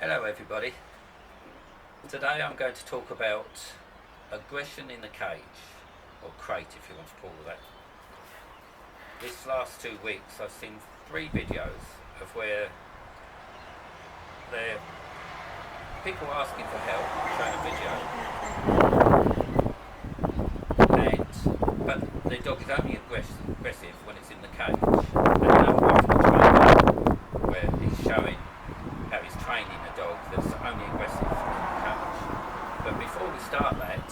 Hello everybody. Today I'm going to talk about aggression in the cage, or crate if you want to call it that. This last 2 weeks I've seen 3 videos of where there people asking for help, showing a video, but the dog is only aggressive when it's in the cage. And another one from the trainer where he's showing how he's training a dog that's only aggressive in the cage. But before we start that,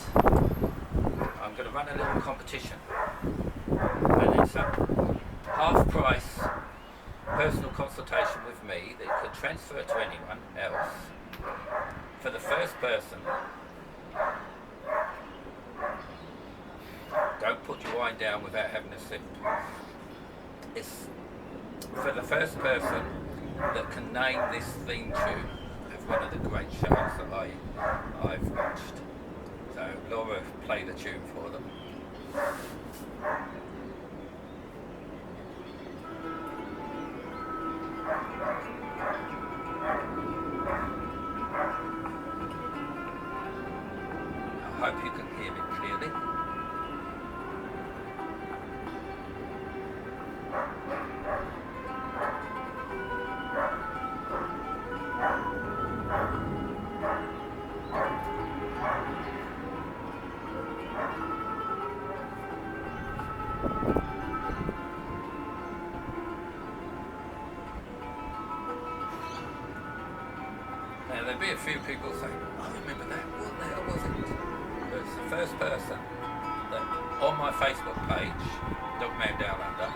I'm going to run a little competition, and it's a half price personal consultation with me that you can transfer to anyone else. For the first person, don't put your wine down without having a sip. It's for the first person that can name this theme tune of one of the great shows that I've watched. So Laura, play the tune for them. I hope you can hear it clearly. Now there'll be a few people saying, I remember that, what the hell was it? But it's the first person that on my Facebook page, Dog Man Down Under,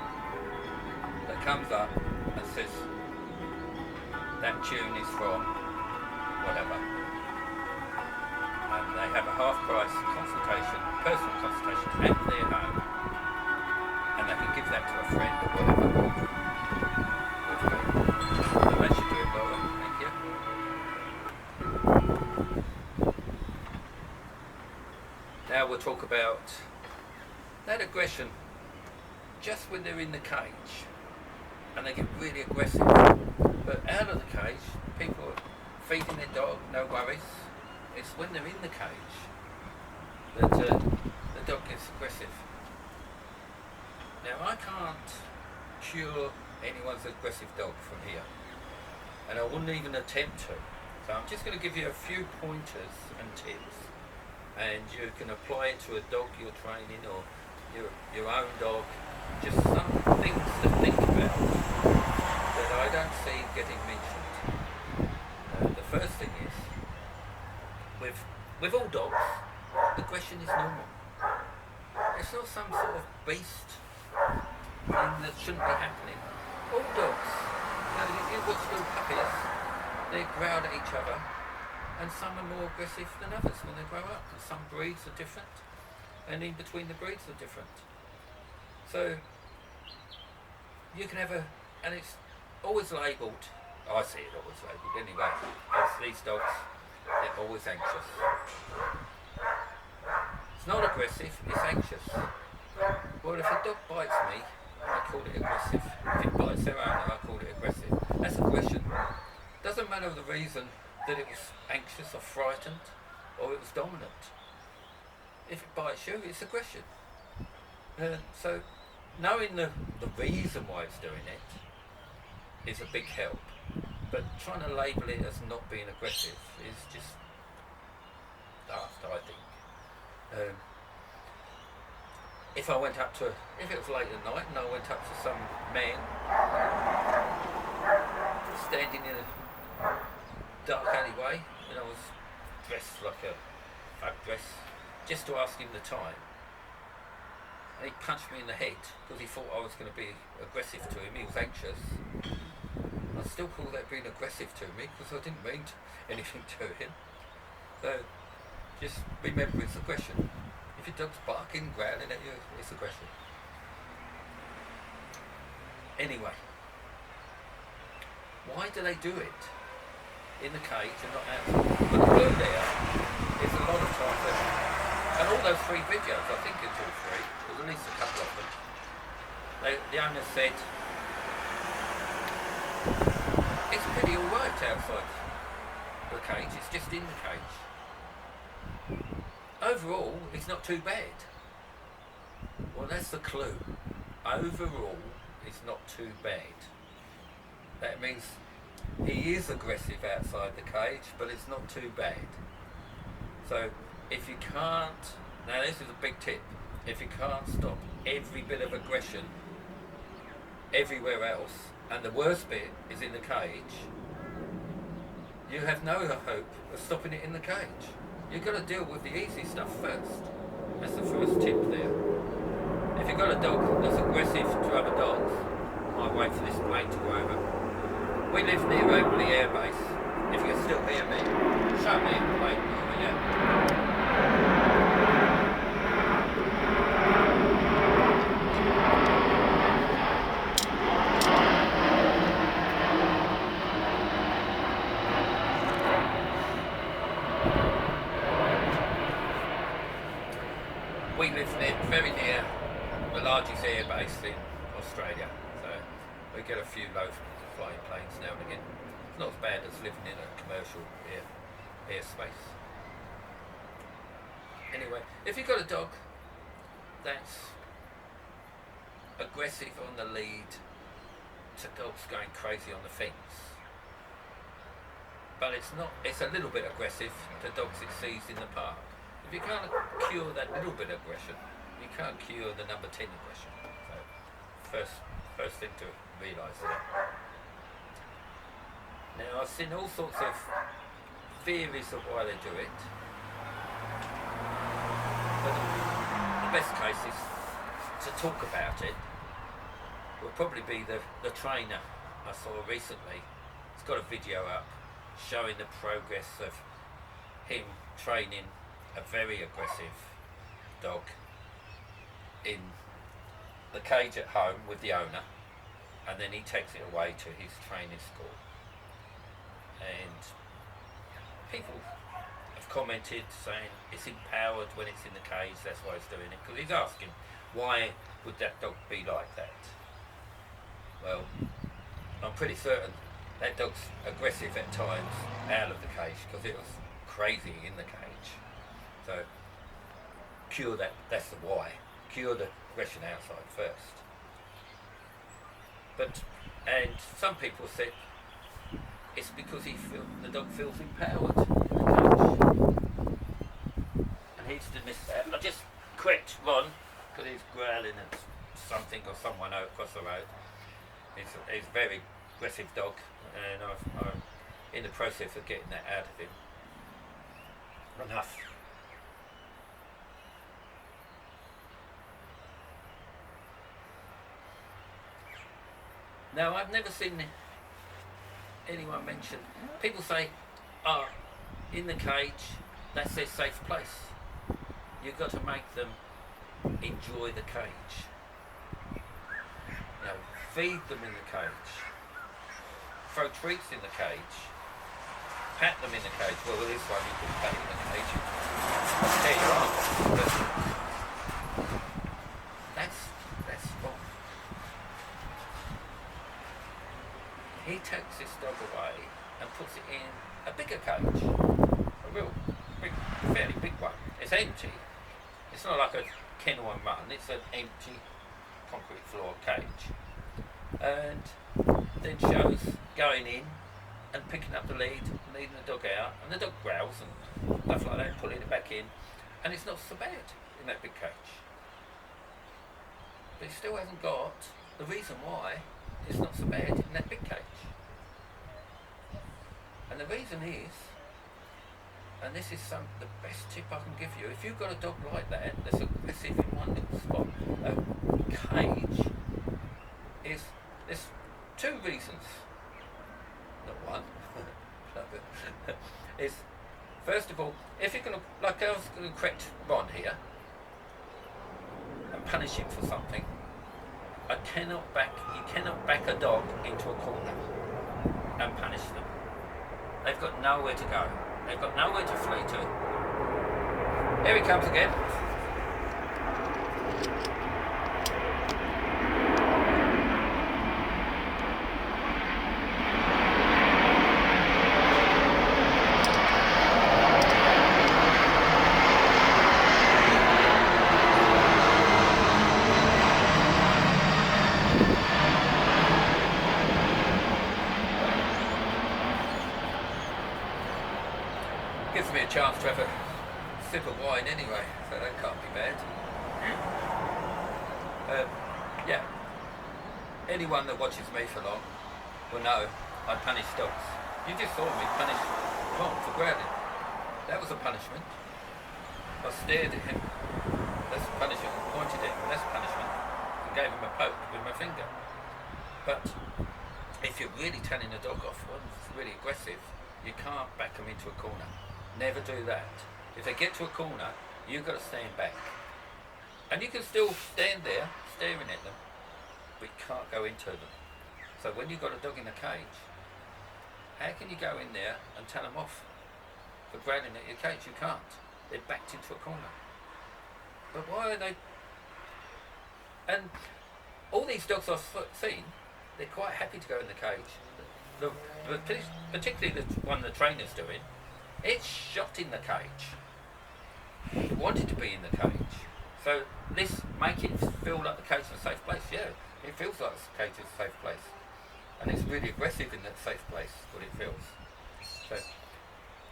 that comes up and says, that tune is from whatever. And they have a half price consultation, personal consultation at their home, and they can give that to a friend or whatever. So that should do it, Laura. Thank you. Now we'll talk about that aggression just when they're in the cage and they get really aggressive. But out of the cage, people are feeding their dog, no worries. It's when they're in the cage that the dog gets aggressive. Now I can't cure anyone's aggressive dog from here, and I wouldn't even attempt to. So I'm just going to give you a few pointers and tips, and you can apply it to a dog you're training or your own dog. Just some things to think about that I don't see getting mentioned. The first thing is, with all dogs, aggression is normal. It's not some sort of beast thing that shouldn't be happening. All dogs, if you watch little puppies, they growl at each other, and some are more aggressive than others when they grow up. And some breeds are different, and in between the breeds are different. So you can have and it's always labelled, I see it always labelled anyway, as these dogs, they're always anxious. It's not aggressive, it's anxious. Well, if a dog bites me, I call it aggressive. If it bites their owner, I call it aggressive. That's aggression. Doesn't matter the reason that it was anxious or frightened or it was dominant. If it bites you, it's aggression. So knowing the reason why it's doing it is a big help, but trying to label it as not being aggressive is just daft, I think. If it was late at night and I went up to some man standing in a dark alleyway and I was dressed like a fag dress, just to ask him the time, and he punched me in the head because he thought I was going to be aggressive to him, he was anxious, I'd still call that being aggressive to me because I didn't mean anything to him. So just remember, it's aggression. If your dog's barking, growling at you, it's aggression. Anyway, why do they do it in the cage and not outside? But the clue there is a lot of times, and all those 3 videos, I think it's all 3, there's at least a couple of them, the owner said, it's pretty alright outside. the cage, it's just in the cage. Overall, it's not too bad. Well, that's the clue. Overall, it's not too bad. That means he is aggressive outside the cage, but it's not too bad. So if you can't, now this is a big tip, if you can't stop every bit of aggression everywhere else, and the worst bit is in the cage, you have no hope of stopping it in the cage. You've got to deal with the easy stuff first. That's the first tip there. If you've got a dog that's aggressive to other dogs, I might wait for this plane to go over. We live near Oakley Air Base. If you can still hear me, show me the plane over, yeah. We live very near the largest air base in Australia, so we get a few low flying planes now and again. It's not as bad as living in a commercial airspace. Anyway, if you've got a dog that's aggressive on the lead to dogs going crazy on the fence, but it's a little bit aggressive to dogs it sees in the park. If you can't cure that little bit of aggression, you can't cure the number 10 aggression. So first thing to realise that. Now I've seen all sorts of theories of why they do it. But the best case is to talk about it will probably be the trainer I saw recently. He's got a video up showing the progress of him training a very aggressive dog in the cage at home with the owner, and then he takes it away to his training school. And people have commented saying it's empowered when it's in the cage, that's why he's doing it, because he's asking why would that dog be like that. Well, I'm pretty certain that dog's aggressive at times out of the cage because it was crazy in the cage. So cure that, that's the why. Cure the aggression outside first. And some people said it's because the dog feels empowered in the cage. And he's dismissed that. I just correct Ron, because he's growling at something or someone across the road. He's a very aggressive dog, and I'm in the process of getting that out of him. Enough. Now, I've never seen anyone mention, people say, in the cage, that's their safe place. You've got to make them enjoy the cage. You know, feed them in the cage. Throw treats in the cage. Pat them in the cage. Well, with this one you can pat in the cage. I'll tell you what, but that's wrong. He takes this dog away and puts it in a bigger cage, a real big, fairly big one. It's empty. It's not like a kennel and run. It's an empty concrete floor cage, and then shows going in and picking up the lead, leading the dog out, and the dog growls and stuff like that, pulling it back in, and it's not so bad in that big cage. But he still hasn't got the reason why it's not so bad in that big cage. And the reason is, and this is the best tip I can give you, if you've got a dog like that, that's aggressive in one little spot, a cage is, there's two reasons, not one, is, first of all, if you're going to, like I was going to correct Ron here, and punish him for something, you cannot back a dog into a corner and punish them. They've got nowhere to go. They've got nowhere to flee to. Here he comes again. Gives me a chance to have a sip of wine anyway, so that can't be bad. Yeah, anyone that watches me for long will know I punish dogs. You just saw me punish Tom for growling. That was a punishment. I stared at him. That's punishment. Pointed at him. That's punishment. And gave him a poke with my finger. But if you're really telling a dog off, one's really aggressive, you can't back them into a corner. Never do that. If they get to a corner, you've got to stand back. And you can still stand there, staring at them, but you can't go into them. So when you've got a dog in a cage, how can you go in there and tell them off for growling at your cage? You can't. They're backed into a corner. But why are they? And all these dogs I've seen, they're quite happy to go in the cage. Particularly the one the trainer's doing, it's shot in the cage. It wanted to be in the cage. So this make it feel like the cage is a safe place. Yeah, it feels like the cage is a safe place. And it's really aggressive in that safe place, what it feels. So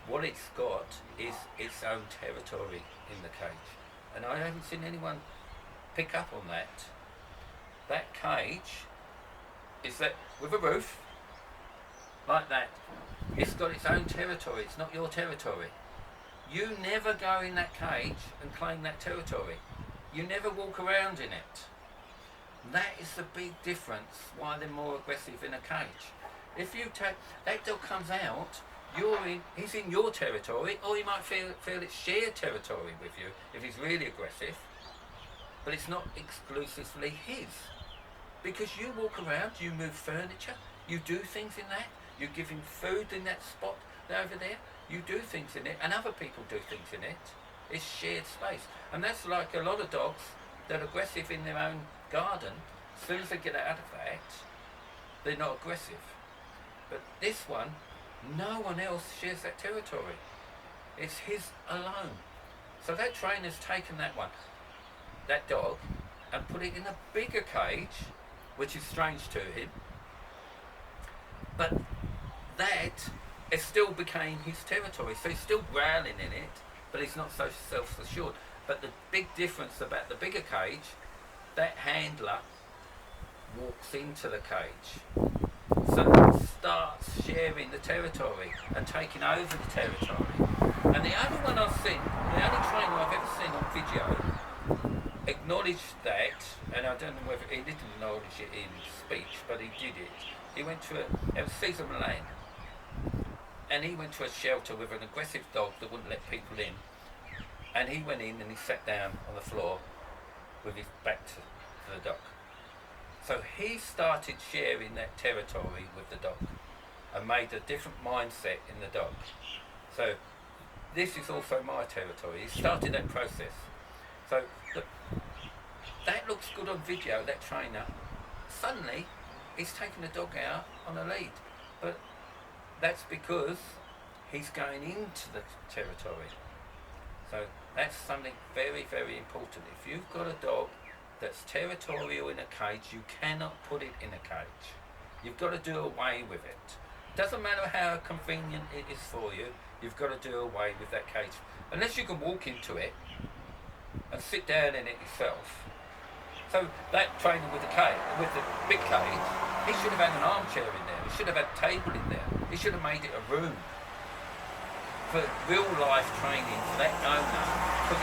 what it's got is its own territory in the cage. And I haven't seen anyone pick up on that. That cage is that with a roof, like that, it's got its own territory, it's not your territory. You never go in that cage and claim that territory. You never walk around in it. That is the big difference why they're more aggressive in a cage. If you take, that dog comes out, he's in your territory, or he might feel it's shared territory with you if he's really aggressive, but it's not exclusively his. Because you walk around, you move furniture, you do things in that, you give him food in that spot over there, you do things in it, and other people do things in it. It's shared space. And that's like a lot of dogs that are aggressive in their own garden. As soon as they get out of that, they're not aggressive. But this one, no one else shares that territory. It's his alone. So that trainer's taken that one, that dog, and put it in a bigger cage, which is strange to him. But that, it still became his territory. So he's still growling in it, but he's not so self-assured. But the big difference about the bigger cage, that handler walks into the cage. So it starts sharing the territory and taking over the territory. And the only one I've seen, the only trainer I've ever seen on video acknowledged that, and I don't know whether he didn't acknowledge it in speech, but he did it. He went to it was Cesar Milan, and he went to a shelter with an aggressive dog that wouldn't let people in. And he went in and he sat down on the floor with his back to the dog. So he started sharing that territory with the dog and made a different mindset in the dog. So this is also my territory. He started that process. So that looks good on video, that trainer. Suddenly he's taking the dog out on a lead. But that's because he's going into the territory. So that's something very, very important. If you've got a dog that's territorial in a cage, you cannot put it in a cage. You've got to do away with it. Doesn't matter how convenient it is for you, you've got to do away with that cage. Unless you can walk into it and sit down in it yourself. So that trainer with the big cage, he should have had an armchair in there. He should have had a table in there. He should have made it a room for real life training for that owner. Because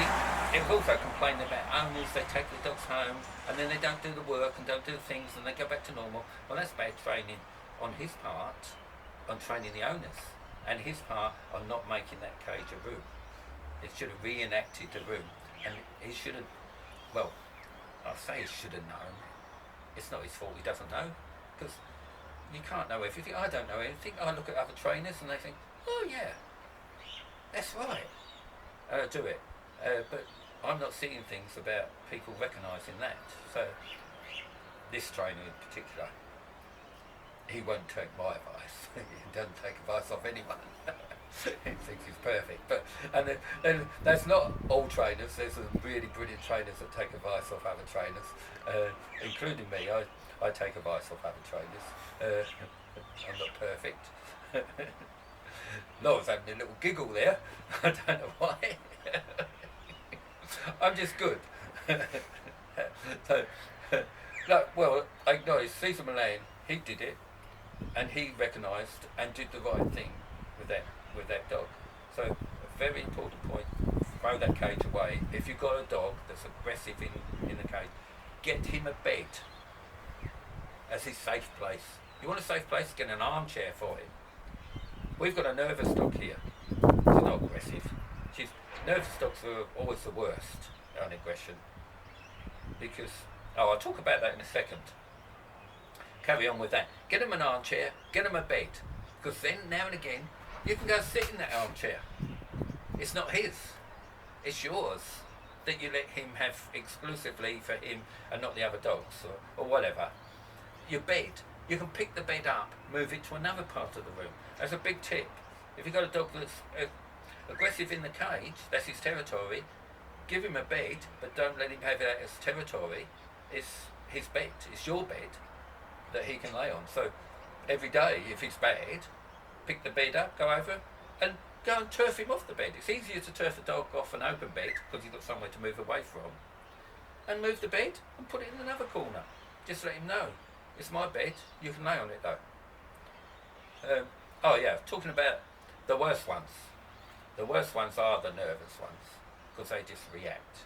it was also complaining about owners, they take the dogs home and then they don't do the work and don't do the things and they go back to normal. Well, that's bad training on his part, on training the owners, and his part on not making that cage a room. It should have reenacted the room, and he should have, well, I'll say he should have known. It's not his fault he doesn't know, because you can't know everything. I don't know anything. I look at other trainers and they think, oh yeah, that's right, do it. But I'm not seeing things about people recognising that. So this trainer in particular, he won't take my advice. He doesn't take advice off anyone. He thinks he's perfect. But and that's not all trainers. There's some really brilliant trainers that take advice off other trainers, including me. I take advice off other trainers. I'm not perfect. Laura's having a little giggle there. I don't know why. I'm just good. So, like, well, I acknowledge Cesar Milan, he did it, and he recognised and did the right thing with that dog. So, a very important point: throw that cage away. If you've got a dog that's aggressive in the cage, get him a bed as his safe place. You want a safe place? Get an armchair for him. We've got a nervous dog here. She's not aggressive. Nervous dogs are always the worst on aggression because I'll talk about that in a second. Carry on with that. Get him an armchair. Get him a bed, because then now and again you can go sit in that armchair. It's not his. It's yours. That you let him have exclusively for him and not the other dogs or whatever. Your bed. You can pick the bed up, move it to another part of the room. That's a big tip. If you've got a dog that's aggressive in the cage, that's his territory, give him a bed, but don't let him have that as territory. It's his bed, it's your bed that he can lay on. So every day, if it's bad, pick the bed up, go over and go and turf him off the bed. It's easier to turf a dog off an open bed because you've got somewhere to move away from, and move the bed and put it in another corner. Just let him know. It's my bed, you can lay on it though. Oh yeah, talking about the worst ones. The worst ones are the nervous ones, because they just react.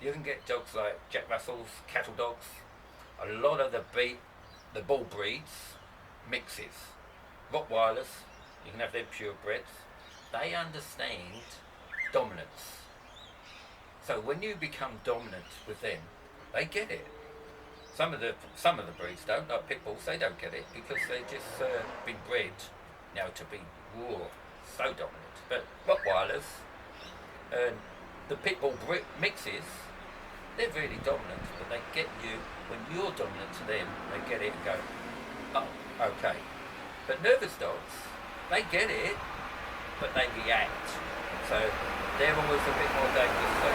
You can get dogs like Jack Russells, cattle dogs, a lot of the bull breeds, mixes. Rottweilers, you can have them purebreds. They understand dominance. So when you become dominant with them, they get it. Some of the breeds don't, like pit bulls. They don't get it because they just been bred now to be raw, so dominant. But Rottweilers and the pit bull mixes, they're really dominant, but they get you when you're dominant to them. They get it and go, oh, okay. But nervous dogs, they get it, but they react. So they're always a bit more dangerous. So,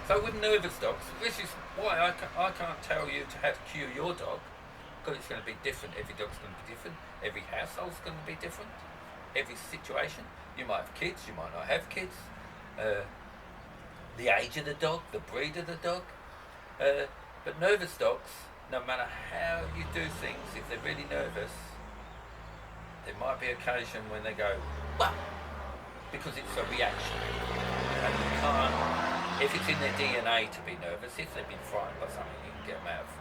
so with nervous dogs, this is why I can't tell you to how to cue your dog, because it's going to be different. Every dog's going to be different. Every household's going to be different. Every situation. You might have kids, you might not have kids. The age of the dog, the breed of the dog. But nervous dogs, no matter how you do things, if they're really nervous, there might be occasion when they go, "Wah!" because it's a reaction. And you can't, if it's in their DNA to be nervous, if they've been frightened by something, you can get them out of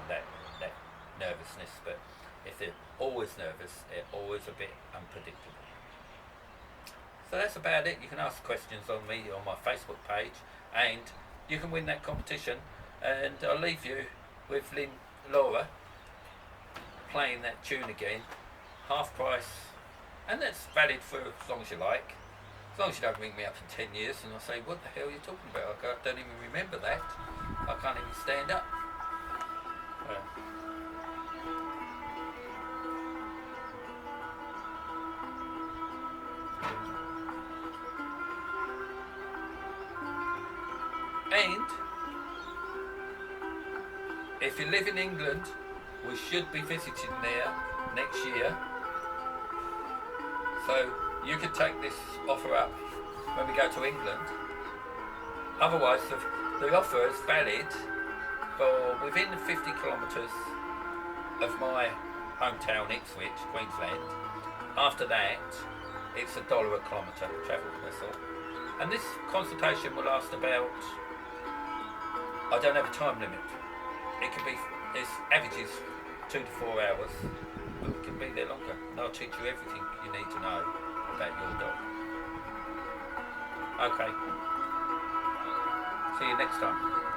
that nervousness. But if they're always nervous, they're always a bit unpredictable. So that's about it. You can ask questions on me on my Facebook page, and you can win that competition. And I'll leave you with Laura playing that tune again, half price, and that's valid for as long as you like. As long as you don't ring me up in 10 years and I say, what the hell are you talking about? I don't even remember that. I can't even stand up. And if you live in England, we should be visiting there next year. So you can take this offer up when we go to England. Otherwise, the offer is valid for within 50 kilometres of my hometown, Ipswich, Queensland. After that, it's $1 a kilometre travel, that's all. And this consultation will last about, I don't have a time limit. It can be, its average is 2 to 4 hours, but it can be there longer. And I'll teach you everything you need to know about your dog. Okay. See you next time.